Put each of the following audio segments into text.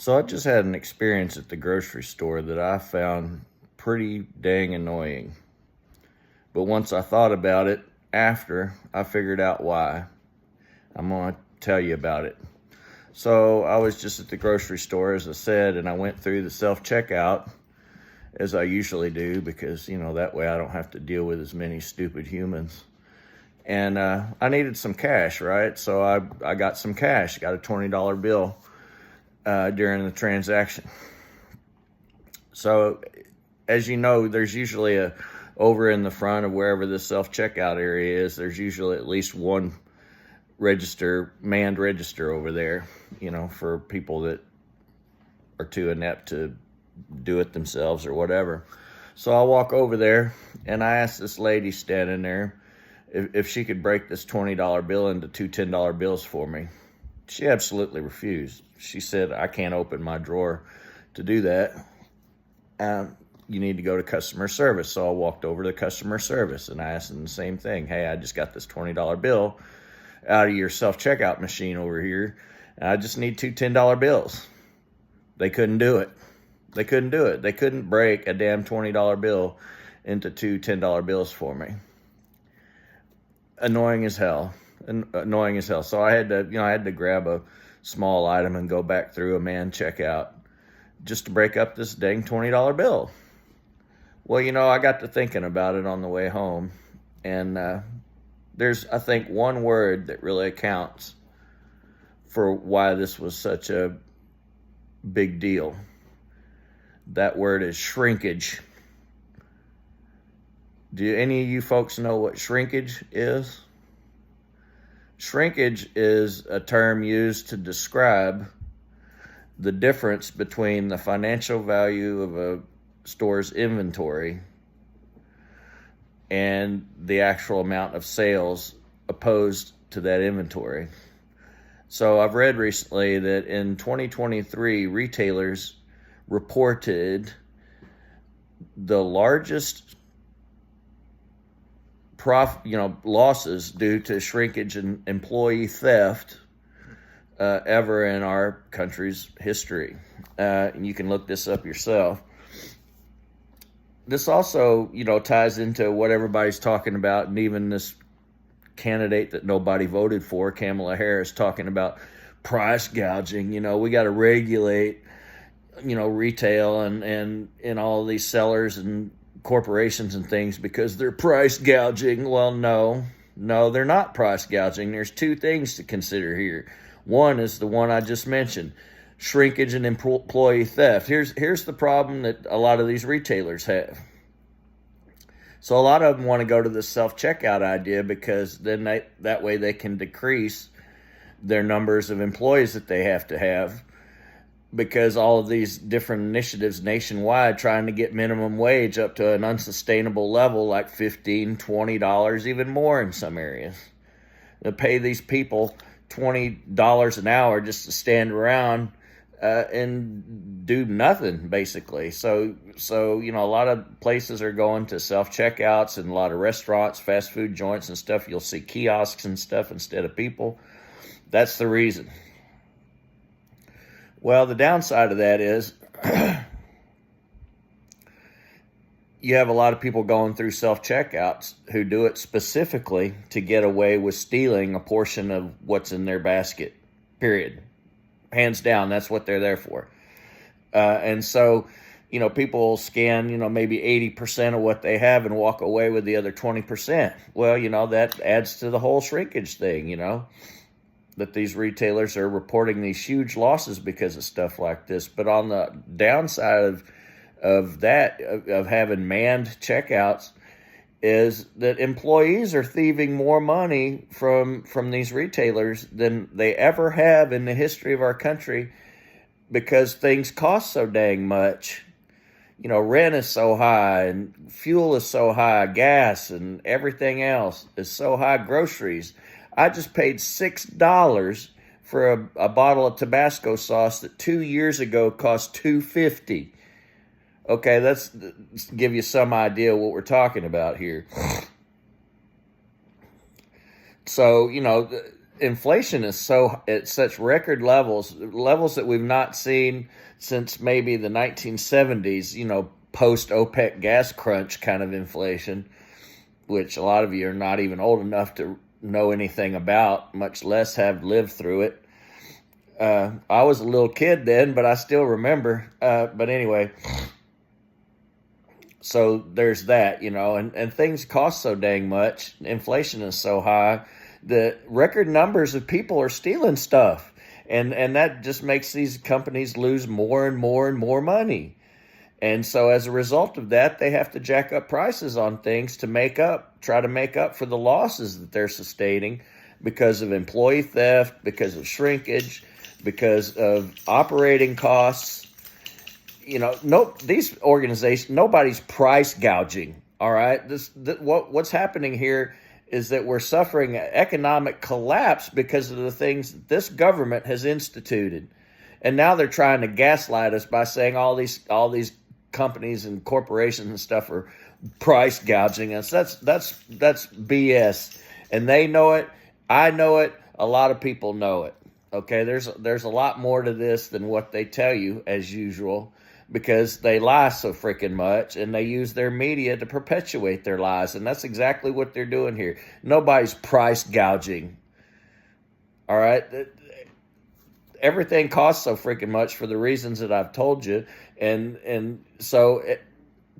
So I just had an experience at the grocery store that I found pretty dang annoying. But once I thought about it after, I figured out why. I'm going to tell you about it. So I was just at the grocery store, as I said, and I went through the self-checkout as I usually do because, that way I don't have to deal with as many stupid humans. And I needed some cash, right? So I got some cash, got a $20 bill during the transaction. So, as you know, there's usually over in the front of wherever the self-checkout area is, there's usually at least one manned register over there, for people that are too inept to do it themselves or whatever. So I walk over there and I ask this lady standing there if she could break this $20 bill into two $10 bills for me. She absolutely refused. She said, I can't open my drawer to do that. You need to go to customer service. So I walked over to customer service and I asked them the same thing. Hey, I just got this $20 bill out of your self-checkout machine over here. And I just need two $10 bills. They couldn't do it. They couldn't break a damn $20 bill into two $10 bills for me. Annoying as hell. So I had to grab a small item and go back through a manned checkout just to break up this dang $20 bill. Well, I got to thinking about it on the way home, and there's, I think, one word that really accounts for why this was such a big deal. That word is shrinkage. Do any of you folks know what shrinkage is? Shrinkage is a term used to describe the difference between the financial value of a store's inventory and the actual amount of sales opposed to that inventory. So I've read recently that in 2023, retailers reported the largest losses due to shrinkage and employee theft ever in our country's history. And you can look this up yourself. This also, ties into what everybody's talking about, and even this candidate that nobody voted for, Kamala Harris, talking about price gouging. We got to regulate, retail and all these sellers and corporations and things because they're price gouging. Well, no, they're not price gouging. There's two things to consider here. One is the one I just mentioned, shrinkage and employee theft. Here's the problem that a lot of these retailers have. So a lot of them want to go to the self-checkout idea because then that way they can decrease their numbers of employees that they have to have, because all of these different initiatives nationwide trying to get minimum wage up to an unsustainable level like $15, $20, even more in some areas. To pay these people $20 an hour just to stand around and do nothing, basically. So a lot of places are going to self-checkouts, and a lot of restaurants, fast food joints and stuff, you'll see kiosks and stuff instead of people. That's the reason. Well, the downside of that is you have a lot of people going through self-checkouts who do it specifically to get away with stealing a portion of what's in their basket, period. Hands down, that's what they're there for. And so, people scan, maybe 80% of what they have and walk away with the other 20%. Well, that adds to the whole shrinkage thing, that these retailers are reporting these huge losses because of stuff like this. But on the downside of having manned checkouts is that employees are thieving more money from these retailers than they ever have in the history of our country, because things cost so dang much. Rent is so high, and fuel is so high, gas and everything else is so high, groceries. I just paid $6 for a bottle of Tabasco sauce that 2 years ago cost $2.50. Okay, let's give you some idea what we're talking about here. So, inflation is so at such record levels that we've not seen since maybe the 1970s, post OPEC gas crunch kind of inflation, which a lot of you are not even old enough to know anything about, much less have lived through it. I was a little kid then, but I still remember. But anyway, so there's that, and things cost so dang much. Inflation is so high. The record numbers of people are stealing stuff. And that just makes these companies lose more and more and more money. And so as a result of that, they have to jack up prices on things to try to make up for the losses that they're sustaining because of employee theft, because of shrinkage, because of operating costs. These organizations, nobody's price gouging. All right. What's happening here is that we're suffering economic collapse because of the things that this government has instituted. And now they're trying to gaslight us by saying all these companies and corporations and stuff are price gouging us. That's BS. And they know it. I know it. A lot of people know it. Okay, there's a lot more to this than what they tell you, as usual, because they lie so freaking much and they use their media to perpetuate their lies. And that's exactly what they're doing here. Nobody's price gouging. All right. Everything costs so freaking much for the reasons that I've told you. And so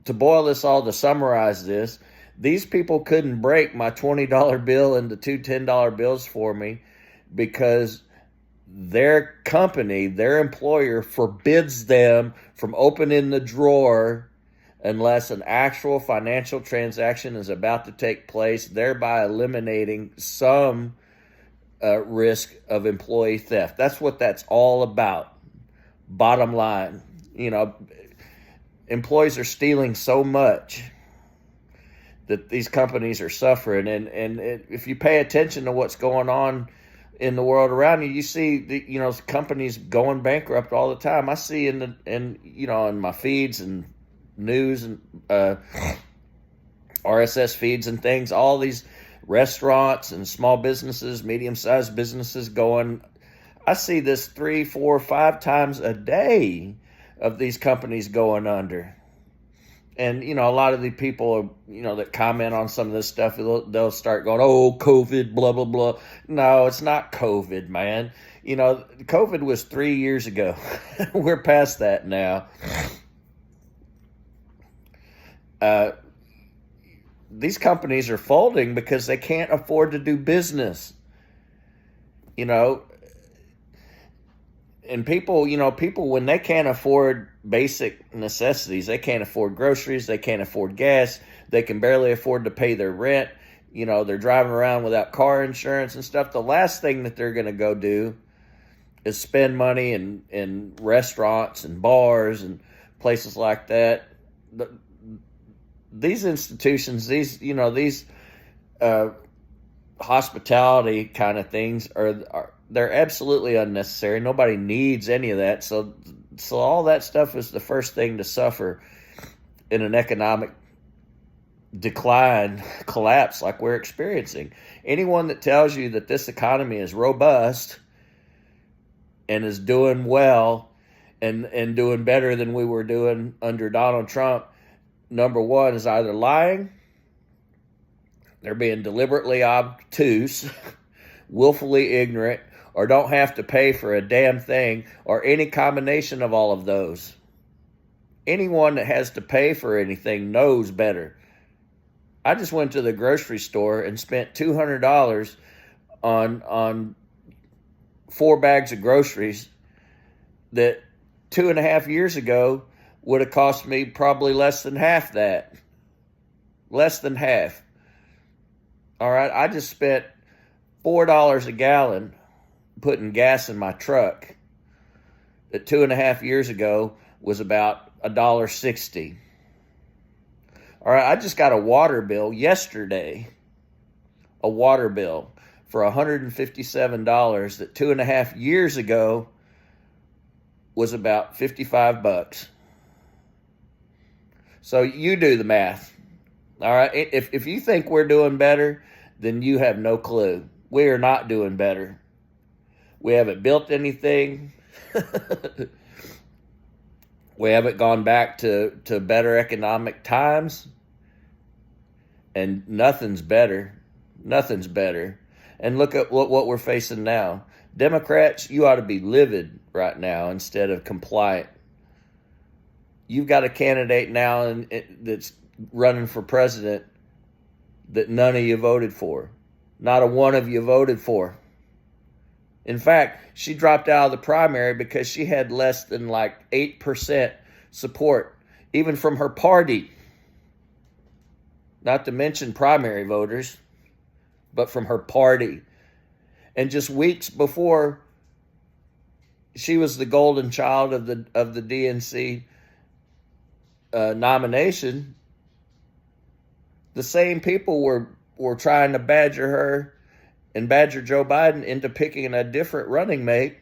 to boil this all, to summarize this, these people couldn't break my $20 bill into two $10 bills for me because their company, their employer, forbids them from opening the drawer unless an actual financial transaction is about to take place, thereby eliminating some risk of employee theft. That's what that's all about. Bottom line, employees are stealing so much that these companies are suffering. And if you pay attention to what's going on in the world around you, you see companies going bankrupt all the time. I see in my feeds and news and RSS feeds and things, all these restaurants and small businesses, medium-sized businesses going. I see this 3, 4, 5 times a day of these companies going under. And, a lot of the people, that comment on some of this stuff, they'll start going, oh, COVID, blah, blah, blah. No, it's not COVID, man. COVID was 3 years ago. We're past that now. These companies are folding because they can't afford to do business. And people, when they can't afford basic necessities, they can't afford groceries, they can't afford gas, they can barely afford to pay their rent, they're driving around without car insurance and stuff. The last thing that they're going to go do is spend money in restaurants and bars and places like that. These institutions, these hospitality kind of things they're absolutely unnecessary. Nobody needs any of that. So all that stuff is the first thing to suffer in an economic decline, collapse like we're experiencing. Anyone that tells you that this economy is robust and is doing well and doing better than we were doing under Donald Trump, number one, is either lying, they're being deliberately obtuse, willfully ignorant, or don't have to pay for a damn thing, or any combination of all of those. Anyone that has to pay for anything knows better. I just went to the grocery store and spent $200 on 4 bags of groceries that 2.5 years ago would have cost me probably less than half that. Less than half. All right, I just spent $4 a gallon putting gas in my truck that 2.5 years ago was about $1.60. All right, I just got a water bill yesterday, a water bill for $157 that 2.5 years ago was about $55. So you do the math. All right, if you think we're doing better, then you have no clue. We are not doing better. We haven't built anything. We haven't gone back to better economic times. And nothing's better. Nothing's better. And look at what we're facing now. Democrats, you ought to be livid right now instead of compliant. You've got a candidate now that's running for president that none of you voted for. Not a one of you voted for. In fact, she dropped out of the primary because she had less than like 8% support, even from her party. Not to mention primary voters, but from her party. And just weeks before she was the golden child of the DNC nomination, the same people were trying to badger her and badger Joe Biden into picking a different running mate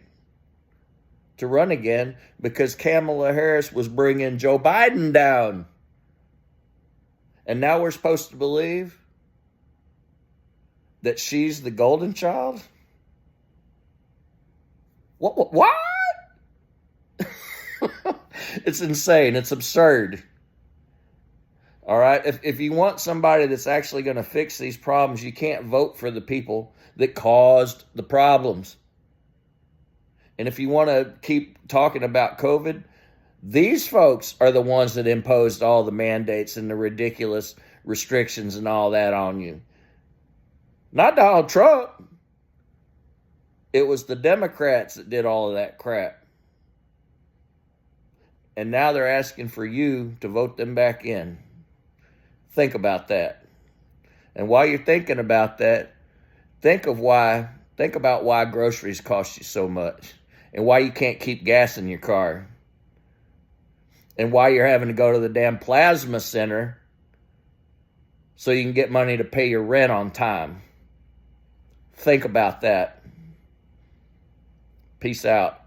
to run again because Kamala Harris was bringing Joe Biden down. And now we're supposed to believe that she's the golden child? What? It's insane. It's absurd. All right? If you want somebody that's actually going to fix these problems, you can't vote for the people that caused the problems. And if you want to keep talking about COVID, these folks are the ones that imposed all the mandates and the ridiculous restrictions and all that on you. Not Donald Trump. It was the Democrats that did all of that crap. And now they're asking for you to vote them back in. Think about that. And while you're thinking about that, think about why groceries cost you so much and why you can't keep gas in your car and why you're having to go to the damn plasma center so you can get money to pay your rent on time. Think about that. Peace out.